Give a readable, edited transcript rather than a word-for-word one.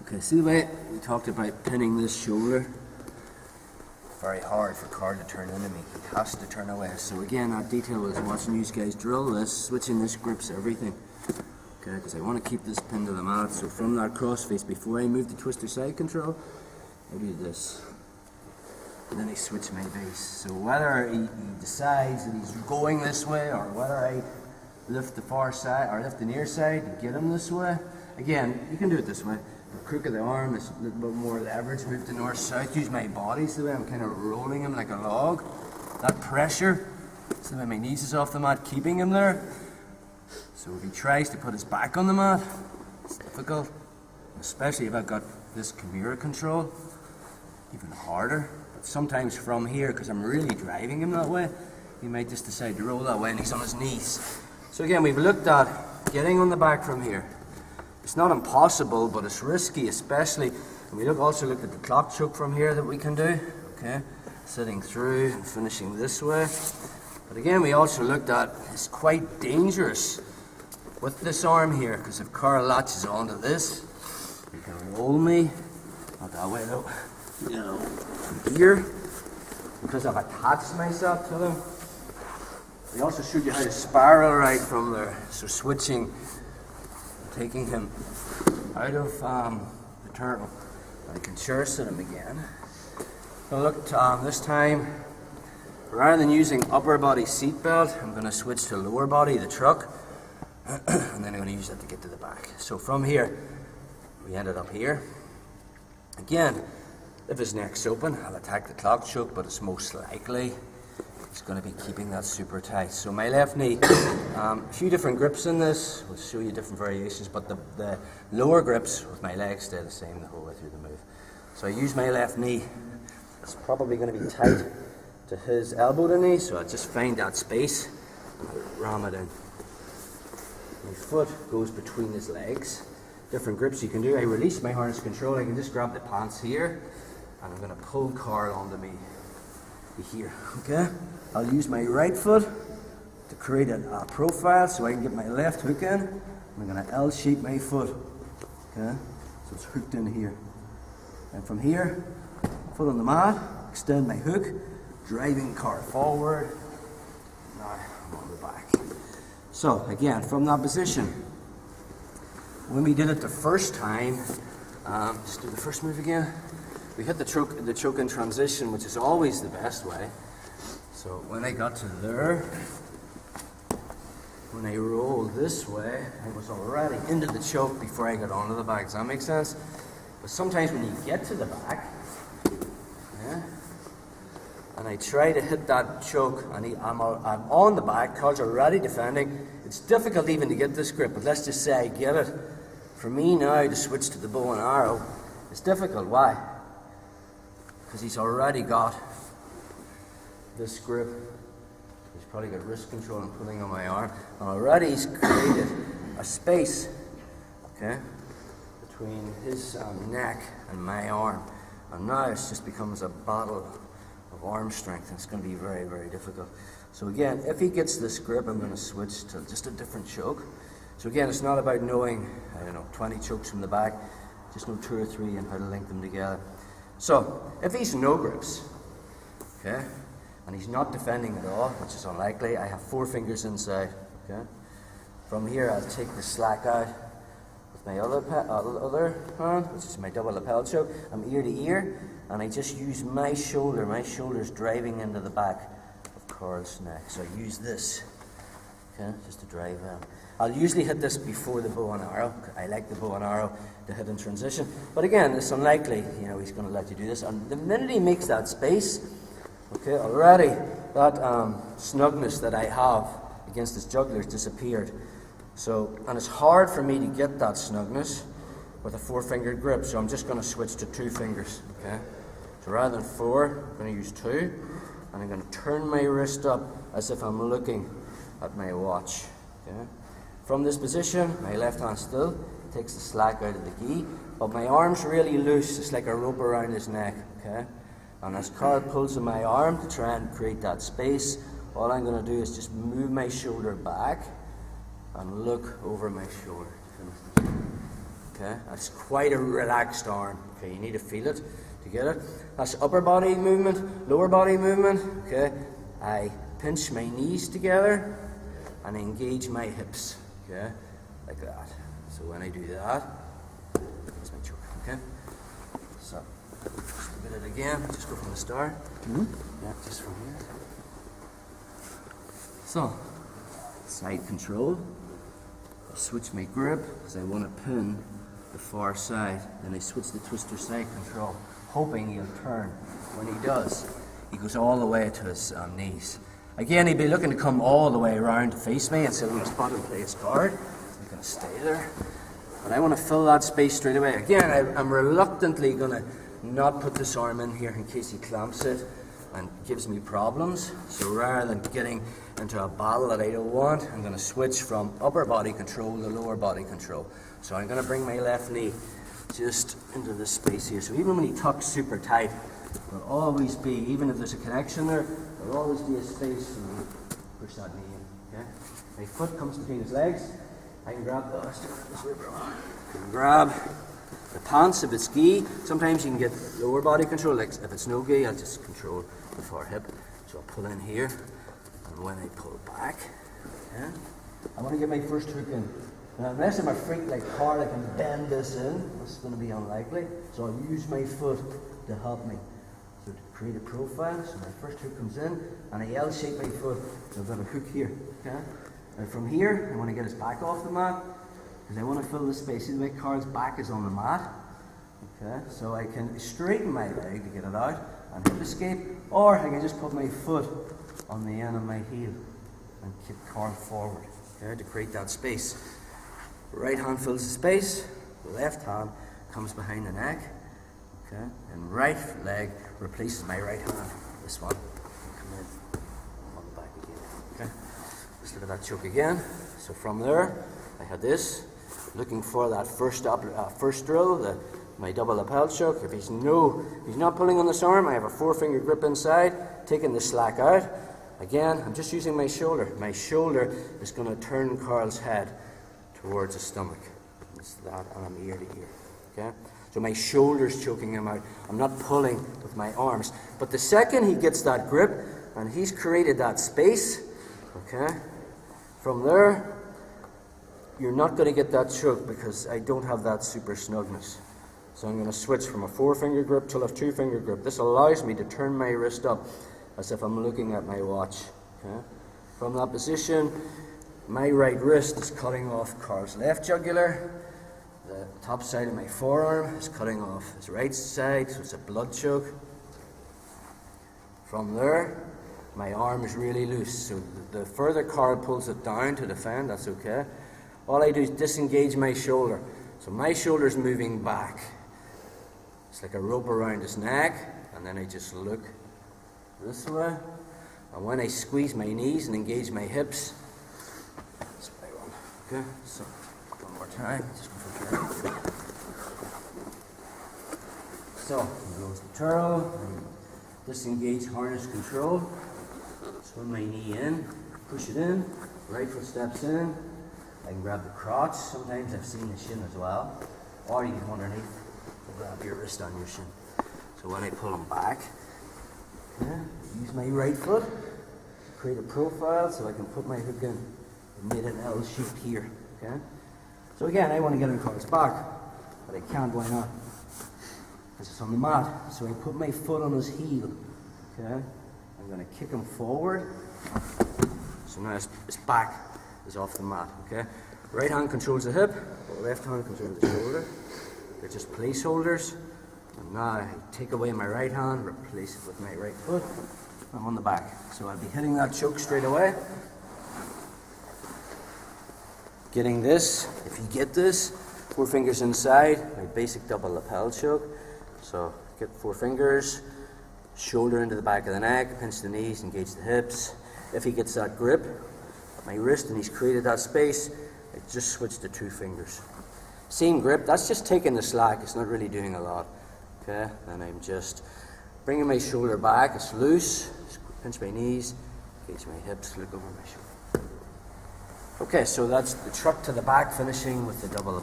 Okay, see the way we talked about pinning this shoulder? Very hard for Carl to turn into me. He has to turn away. So again, that detail was watching you guys drill this, switching this grips everything. Okay, because I want to keep this pinned to the mat. So from that cross face, before I move the twister side control, I do this. And then I switch my base. So whether he decides that he's going this way, or whether I lift the far side, or lift the near side to get him this way, again, you can do it this way. The crook of the arm is a little bit more leverage, move to north-south, use my body so the way I'm kind of rolling him like a log. That pressure, so that my knees is off the mat, keeping him there. So if he tries to put his back on the mat, it's difficult, especially if I've got this Kimura control, even harder. But sometimes from here, because I'm really driving him that way, he might just decide to roll that way and he's on his knees. So again, we've looked at getting on the back from here. It's not impossible, but it's risky, especially, and we also looked at the clock choke from here that we can do, okay, sitting through and finishing this way. But again, we also looked at, it's quite dangerous with this arm here, because if Carl latches onto this, he can roll me, not that way though, from here, because I've attached myself to them. We also showed you how to spiral right from there, so switching, taking him out of the turtle. I can sure sit him again. So look, this time, rather than using upper body seat belt, I'm going to switch to lower body, the truck, and then I'm going to use that to get to the back. So from here, we ended up here. Again, if his neck's open, I'll attack the clock choke, but it's most likely it's going to be keeping that super tight. So my left knee, a few different grips in this, we'll show you different variations, but the lower grips with my legs stay the same the whole way through the move. So I use my left knee, it's probably going to be tight to his elbow to knee, so I just find that space and I ram it in. My foot goes between his legs. Different grips you can do. I release my harness control, I can just grab the pants here, and I'm going to pull Carl onto me here, okay? I'll use my right foot to create a profile so I can get my left hook in. I'm going to L-shape my foot, okay? So it's hooked in here. And from here, foot on the mat, extend my hook, driving Carl forward. Now I'm on the back. So again, from that position, when we did it the first time, just do the first move again. We hit the choke in transition, which is always the best way. So when I got to there, when I rolled this way, I was already into the choke before I got onto the back. Does that make sense? But sometimes when you get to the back, yeah, and I try to hit that choke, and I'm on the back, Carl's already defending. It's difficult even to get this grip, but let's just say I get it. For me now to switch to the bow and arrow, it's difficult. Why? Because he's already got this grip. He's probably got wrist control and pulling on my arm. And already he's created a space, okay, between his neck and my arm. And now it just becomes a battle of arm strength, and it's going to be very, very difficult. So again, if he gets this grip, I'm going to switch to just a different choke. So again, it's not about knowing, 20 chokes from the back, just know 2 or 3 and how to link them together. So, if he's no grips, okay, and he's not defending at all, which is unlikely, I have 4 fingers inside, okay. From here, I'll take the slack out with my other hand, which is my double lapel choke. I'm ear to ear, and I just use my shoulder's driving into the back of Carl's neck. So I use this, okay, just to drive in. I'll usually hit this before the bow and arrow. I like the bow and arrow to hit in transition. But again, it's unlikely, he's going to let you do this. And the minute he makes that space, okay, already that snugness that I have against his jugular disappeared. So, and it's hard for me to get that snugness with a 4-fingered grip, so I'm just going to switch to 2 fingers, okay? So rather than 4, I'm going to use 2, and I'm going to turn my wrist up as if I'm looking at my watch, okay? From this position, my left hand still takes the slack out of the gi, but my arm's really loose. It's like a rope around his neck, okay? And as Carl pulls on my arm to try and create that space, all I'm going to do is just move my shoulder back and look over my shoulder. Okay, that's quite a relaxed arm. Okay, you need to feel it to get it. That's upper body movement, lower body movement. Okay, I pinch my knees together and engage my hips. Okay, like that. So when I do that, that's my choke. Okay, so just a bit of it again. Just go from the start. Yeah, just from here. So side control. I switch my grip because I want to pin the far side. Then I switch the twister side control, hoping he'll turn. When he does, he goes all the way to his knees. Again, he'd be looking to come all the way around to face me and sit on the spot and play his guard. I'm going to stay there. But I want to fill that space straight away. Again, I'm reluctantly going to not put this arm in here in case he clamps it and gives me problems. So rather than getting into a battle that I don't want, I'm going to switch from upper body control to lower body control. So I'm going to bring my left knee just into this space here. So even when he tucks super tight, there'll always be, even if there's a connection there, there'll always be a space for me to push that knee in. Okay? My foot comes between his legs. I can grab I can grab the pants if it's gi. Sometimes you can get lower body control, like if it's no gi, I'll just control the far hip. So I'll pull in here, and when I pull back, okay, I want to get my first hook in. Now, unless I'm a freak like hard, I can bend this in. This is going to be unlikely. So I'll use my foot to help me. So to create a profile, so my first hook comes in, and I L-shape my foot. So I've got a hook here. Okay. Now from here, I want to get his back off the mat, because I want to fill the space. See, my card's back is on the mat. Okay, so I can straighten my leg to get it out and hip escape, or I can just put my foot on the end of my heel and kick card forward. Okay, to create that space. Right hand fills the space, left hand comes behind the neck. Okay, and right leg replaces my right hand. This one come in on the back again. Okay. Just look at that choke again. So from there, I had this, looking for that first drill, my double lapel choke. If he's not pulling on this arm, I have a 4-finger grip inside, taking the slack out. Again, I'm just using my shoulder. My shoulder is going to turn Carl's head towards the stomach. It's that, and I'm ear to ear. Okay? So my shoulder's choking him out. I'm not pulling with my arms. But the second he gets that grip, and he's created that space, okay, from there, you're not going to get that choke because I don't have that super snugness. So I'm going to switch from a 4-finger grip to a 2-finger grip. This allows me to turn my wrist up as if I'm looking at my watch. Okay? From that position, my right wrist is cutting off Carl's left jugular. The top side of my forearm is cutting off his right side, so it's a blood choke. From there, my arm is really loose, so the further Carl pulls it down to defend, that's okay. All I do is disengage my shoulder. So my shoulder's moving back. It's like a rope around his neck, and then I just look this way. And when I squeeze my knees and engage my hips, that's what I want. Okay, so one more time. Just go for turn. So, here goes the turtle. Disengage harness control. Swing my knee in, push it in, right foot steps in. I can grab the crotch. Sometimes I've seen the shin as well. Or you can underneath, grab your wrist on your shin. So when I pull them back, use my right foot to create a profile so I can put my hook in. I made an L shape here. Okay. So again, I want to get in Carl's back, but I can't. Why not? Because it's on the mat. So I put my foot on his heel. Okay. I'm going to kick him forward. So now his back is off the mat. Okay. Right hand controls the hip, left hand controls the shoulder. They're just placeholders. And now I take away my right hand, replace it with my right foot. I'm on the back. So I'll be hitting that choke straight away. Getting this, if you get this, 4 fingers inside, my basic double lapel choke. So get 4 fingers, shoulder into the back of the neck, pinch the knees, engage the hips. If he gets that grip, my wrist, and he's created that space, I just switch to 2 fingers. Same grip, that's just taking the slack, it's not really doing a lot. Okay, then I'm just bringing my shoulder back, it's loose, pinch my knees, engage my hips, look over my shoulder. Okay, so that's the truck to the back, finishing with the double